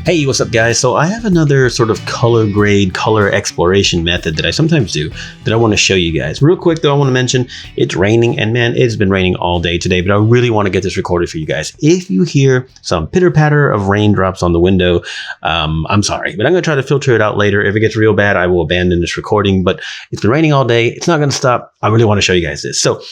Hey, what's up guys? So I have another sort of color grade, color exploration method that I sometimes do that I want to show you guys. Real quick though, I want to mention it's raining, and man, it's been raining all day today, but I really want to get this recorded for you guys. If you hear some pitter patter of raindrops on the window, I'm sorry, but I'm going to try to filter it out later. If it gets real bad, I will abandon this recording, but it's been raining all day. It's not going to stop. I really want to show you guys this. So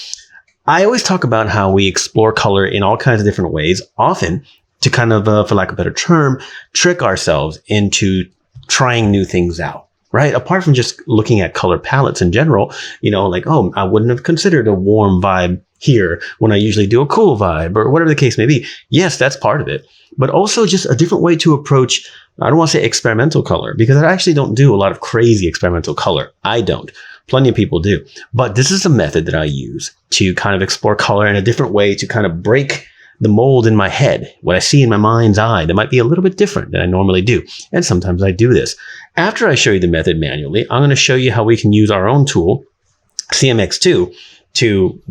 I always talk about how we explore color in all kinds of different ways, often to kind of, for lack of a better term, trick ourselves into trying new things out, right? Apart from just looking at color palettes in general, you know, like, oh, I wouldn't have considered a warm vibe here when I usually do a cool vibe, or whatever the case may be. Yes, that's part of it, but also just a different way to approach, I don't want to say experimental color, because I actually don't do a lot of crazy experimental color. I don't. Plenty of people do. But this is a method that I use to kind of explore color in a different way, to kind of break the mold in my head, what I see in my mind's eye, that might be a little bit different than I normally do. And sometimes I do this. After I show you the method manually, I'm going to show you how we can use our own tool, CMX2, to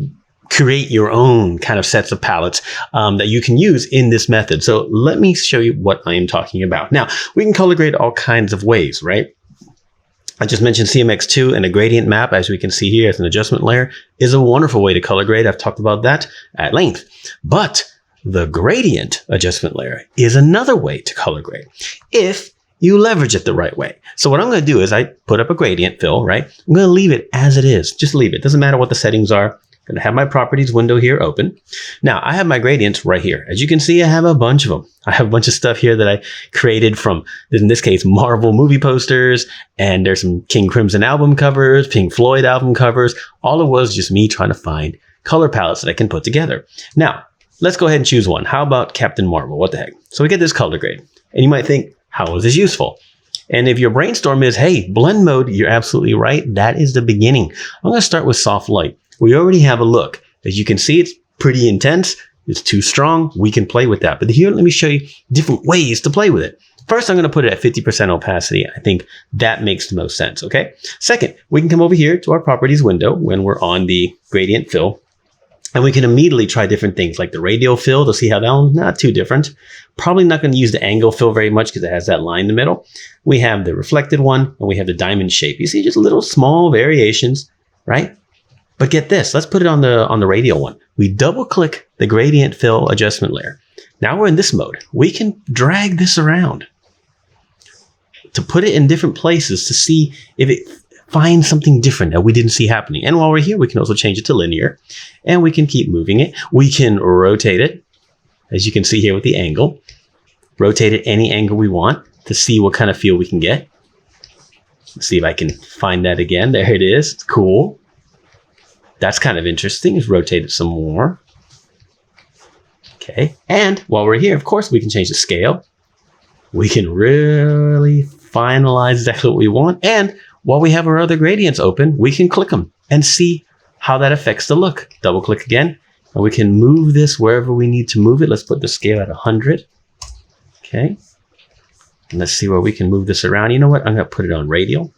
create your own kind of sets of palettes that you can use in this method. So let me show you what I am talking about. Now, we can color grade all kinds of ways, right? I just mentioned CMX2, and a gradient map, as we can see here as an adjustment layer, is a wonderful way to color grade. I've talked about that at length. But the gradient adjustment layer is another way to color grade if you leverage it the right way. So what I'm going to do is I put up a gradient fill, right? I'm going to leave it as it is. Just leave it. Doesn't matter what the settings are. I'm going to have my properties window here open. Now I have my gradients right here. As you can see, I have a bunch of them. I have a bunch of stuff here that I created from, in this case, Marvel movie posters, and there's some King Crimson album covers, Pink Floyd album covers. All it was just me trying to find color palettes that I can put together. Now, let's go ahead and choose one. How about Captain Marvel? What the heck? So we get this color grade. And you might think, how is this useful? And if your brainstorm is, hey, blend mode, you're absolutely right. That is the beginning. I'm going to start with soft light. We already have a look. As you can see, it's pretty intense. It's too strong. We can play with that. But here, let me show you different ways to play with it. First, I'm going to put it at 50% opacity. I think that makes the most sense, okay? Second, we can come over here to our properties window when we're on the gradient fill. And we can immediately try different things like the radial fill to see how that one's not too different. Probably not going to use the angle fill very much because it has that line in the middle. We have the reflected one, and we have the diamond shape. You see just little small variations, right? But get this, let's put it on the radial one. We double click the gradient fill adjustment layer. Now we're in this mode. We can drag this around to put it in different places to see if it find something different that we didn't see happening. And while we're here, we can also change it to linear, and we can keep moving it. We can rotate it, as you can see here with the angle. Rotate it any angle we want to see what kind of feel we can get. Let's see if I can find that again. There it is. It's cool. That's kind of interesting. Let's rotate it some more. Okay. And while we're here, of course, we can change the scale. We can really finalize exactly what we want. And while we have our other gradients open, we can click them and see how that affects the look. Double click again, and we can move this wherever we need to move it. Let's put the scale at 100. Okay. And let's see where we can move this around. You know what? I'm going to put it on radial.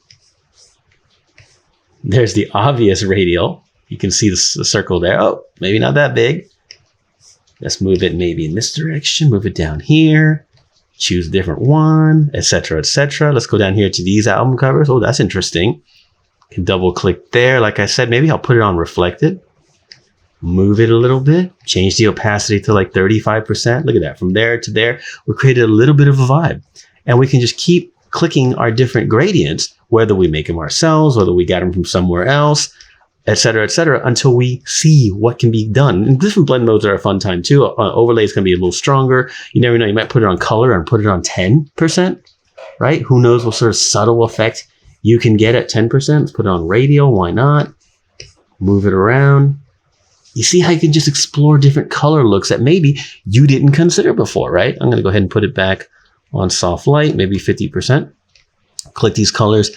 There's the obvious radial. You can see the circle there. Oh, maybe not that big. Let's move it maybe in this direction. Move it down here. Choose a different one, etc., etc. Let's go down here to these album covers. Oh, that's interesting. Can double click there. Like I said, maybe I'll put it on reflected. Move it a little bit. Change the opacity to like 35%. Look at that. From there to there, we created a little bit of a vibe. And we can just keep clicking our different gradients, whether we make them ourselves, whether we got them from somewhere else, etc., until we see what can be done. And different blend modes are a fun time too. Overlay is going to be a little stronger. You never know. You might put it on color and put it on 10%, right? Who knows what sort of subtle effect you can get at 10%. Let's put it on radial. Why not? Move it around. You see how you can just explore different color looks that maybe you didn't consider before, right? I'm going to go ahead and put it back on soft light, maybe 50%. Click these colors.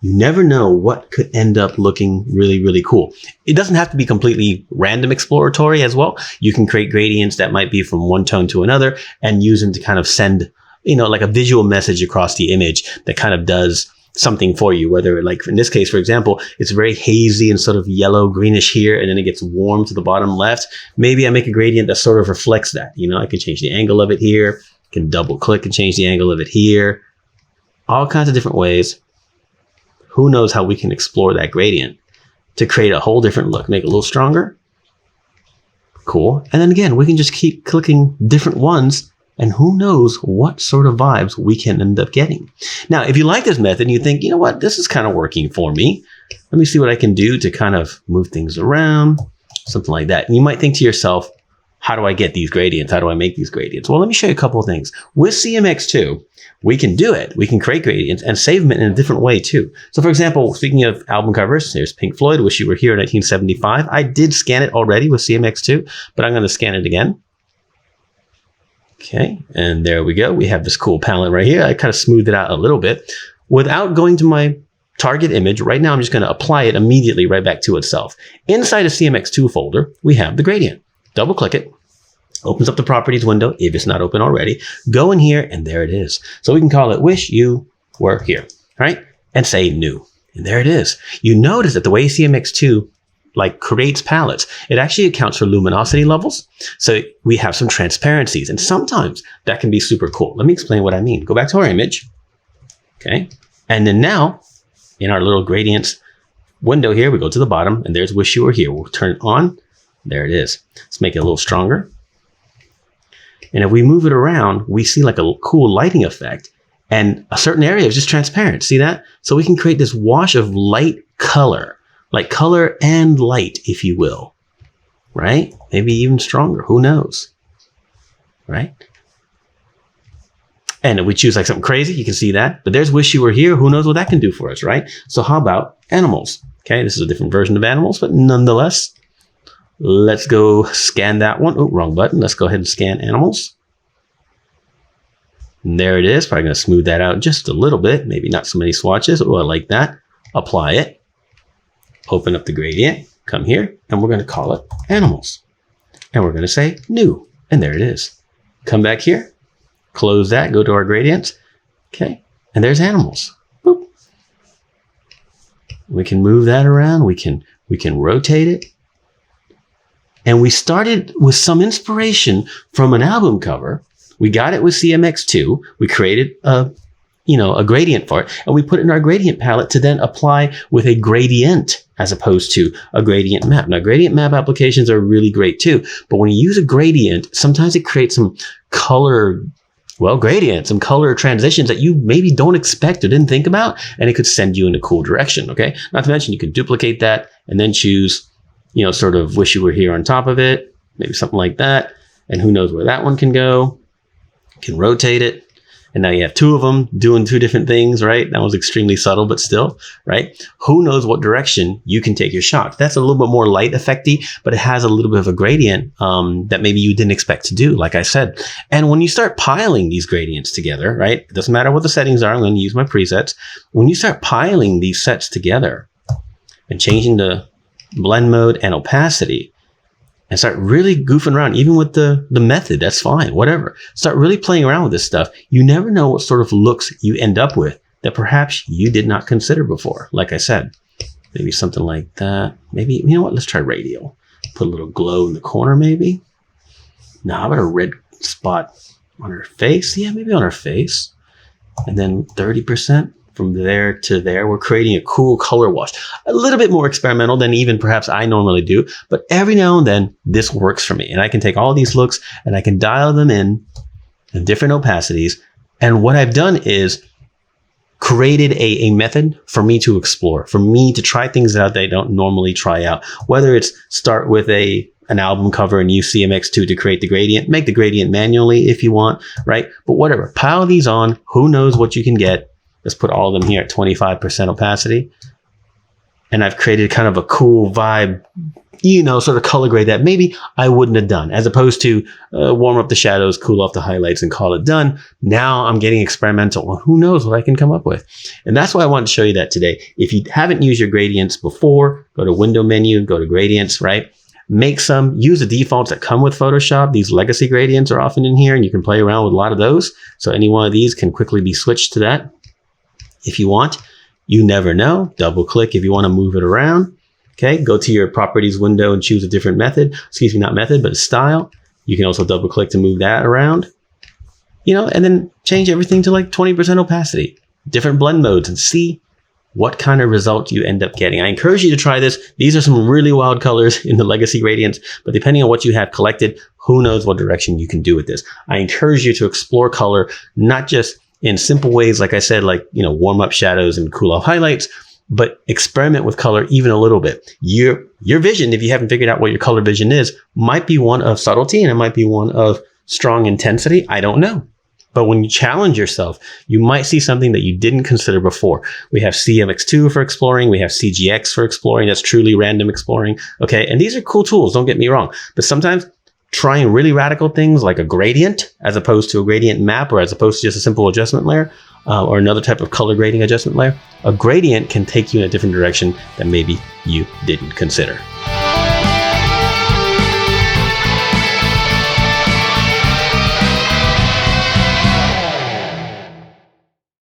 You never know what could end up looking really, really cool. It doesn't have to be completely random exploratory as well. You can create gradients that might be from one tone to another and use them to kind of send, you know, like a visual message across the image that kind of does something for you. Whether, like in this case, for example, it's very hazy and sort of yellow greenish here, and then it gets warm to the bottom left. Maybe I make a gradient that sort of reflects that. You know, I can change the angle of it here. Can double click and change the angle of it here. All kinds of different ways. Who knows how we can explore that gradient to create a whole different look, make it a little stronger. Cool. And then again, we can just keep clicking different ones, and who knows what sort of vibes we can end up getting. Now, if you like this method and you think, you know what, this is kind of working for me, let me see what I can do to kind of move things around, something like that. And you might think to yourself, how do I get these gradients? How do I make these gradients? Well, let me show you a couple of things. With CMX2, we can do it. We can create gradients and save them in a different way too. So for example, speaking of album covers, here's Pink Floyd, Wish You Were Here in 1975. I did scan it already with CMX2, but I'm going to scan it again. Okay, and there we go. We have this cool palette right here. I kind of smoothed it out a little bit. Without going to my target image, right now I'm just going to apply it immediately right back to itself. Inside a CMX2 folder, we have the gradient. Double click it. Opens up the properties window if it's not open already. Go in here and there it is. So we can call it Wish You Were Here, right? And say new. And there it is. You notice that the way CMX2 creates palettes, it actually accounts for luminosity levels. So we have some transparencies, and sometimes that can be super cool. Let me explain what I mean. Go back to our image. Okay. And then now in our little gradients window here, we go to the bottom and there's Wish You Were Here. We'll turn it on. There it is. Let's make it a little stronger. And if we move it around, we see like a cool lighting effect, and a certain area is just transparent. See that? So we can create this wash of light color, like color and light, if you will, right? Maybe even stronger. Who knows? Right? And if we choose like something crazy, you can see that. But there's Wish You Were Here. Who knows what that can do for us, right? So how about animals? Okay, this is a different version of animals, but nonetheless, let's go scan that one. Oh, wrong button. Let's go ahead and scan animals. And there it is. Probably going to smooth that out just a little bit. Maybe not so many swatches. Oh, I like that. Apply it. Open up the gradient. Come here. And we're going to call it animals. And we're going to say new. And there it is. Come back here. Close that. Go to our gradients. Okay. And there's animals. Boop. We can move that around. We can rotate it. And we started with some inspiration from an album cover. We got it with CMX2. We created a gradient for it, and we put it in our gradient palette to then apply with a gradient as opposed to a gradient map. Now, gradient map applications are really great too, but when you use a gradient, sometimes it creates some color, some color transitions that you maybe don't expect or didn't think about, and it could send you in a cool direction, okay? Not to mention you can duplicate that and then choose sort of Wish You Were Here on top of it, maybe something like that. And who knows where that one can go. You can rotate it. And now you have two of them doing two different things, right? That was extremely subtle, but still, right? Who knows what direction you can take your shot. That's a little bit more light effecty, but it has a little bit of a gradient that maybe you didn't expect to do, like I said. And when you start piling these gradients together, right? It doesn't matter what the settings are. I'm going to use my presets. When you start piling these sets together and changing the blend mode and opacity and start really goofing around, even with the method, that's fine, whatever. Start really playing around with this stuff. You never know what sort of looks you end up with that perhaps you did not consider before. Like I said, maybe something like that. Maybe, you know what? Let's try radial. Put a little glow in the corner, maybe. No, how about a red spot on her face? Yeah, maybe on her face. And then 30%. From there to there, we're creating a cool color wash. A little bit more experimental than even perhaps I normally do, but every now and then this works for me. And I can take all these looks and I can dial them in different opacities. And what I've done is created a method for me to explore, for me to try things out that I don't normally try out. Whether it's start with an album cover and use CMX2 to create the gradient, make the gradient manually if you want, right? But whatever, pile these on, who knows what you can get. Let's put all of them here at 25% opacity. And I've created kind of a cool vibe, sort of color grade that maybe I wouldn't have done, as opposed to warm up the shadows, cool off the highlights, and call it done. Now I'm getting experimental. Well, who knows what I can come up with? And that's why I wanted to show you that today. If you haven't used your gradients before, go to Window menu, go to Gradients, right? Make some, use the defaults that come with Photoshop. These legacy gradients are often in here, and you can play around with a lot of those. So any one of these can quickly be switched to that. If you want, you never know. Double click if you want to move it around. Okay, go to your properties window and choose a different method. Excuse me, not method, but style. You can also double click to move that around. and then change everything to like 20% opacity, different blend modes, and see what kind of result you end up getting. I encourage you to try this. These are some really wild colors in the Legacy Gradients, but depending on what you have collected, who knows what direction you can do with this. I encourage you to explore color, not just in simple ways, like I said, like, warm up shadows and cool off highlights, but experiment with color even a little bit. Your vision, if you haven't figured out what your color vision is, might be one of subtlety and it might be one of strong intensity. I don't know. But when you challenge yourself, you might see something that you didn't consider before. We have CMX2 for exploring. We have CGX for exploring. That's truly random exploring. Okay. And these are cool tools. Don't get me wrong. But sometimes trying really radical things like a gradient as opposed to a gradient map, or as opposed to just a simple adjustment layer, or another type of color grading adjustment layer, a gradient can take you in a different direction that maybe you didn't consider.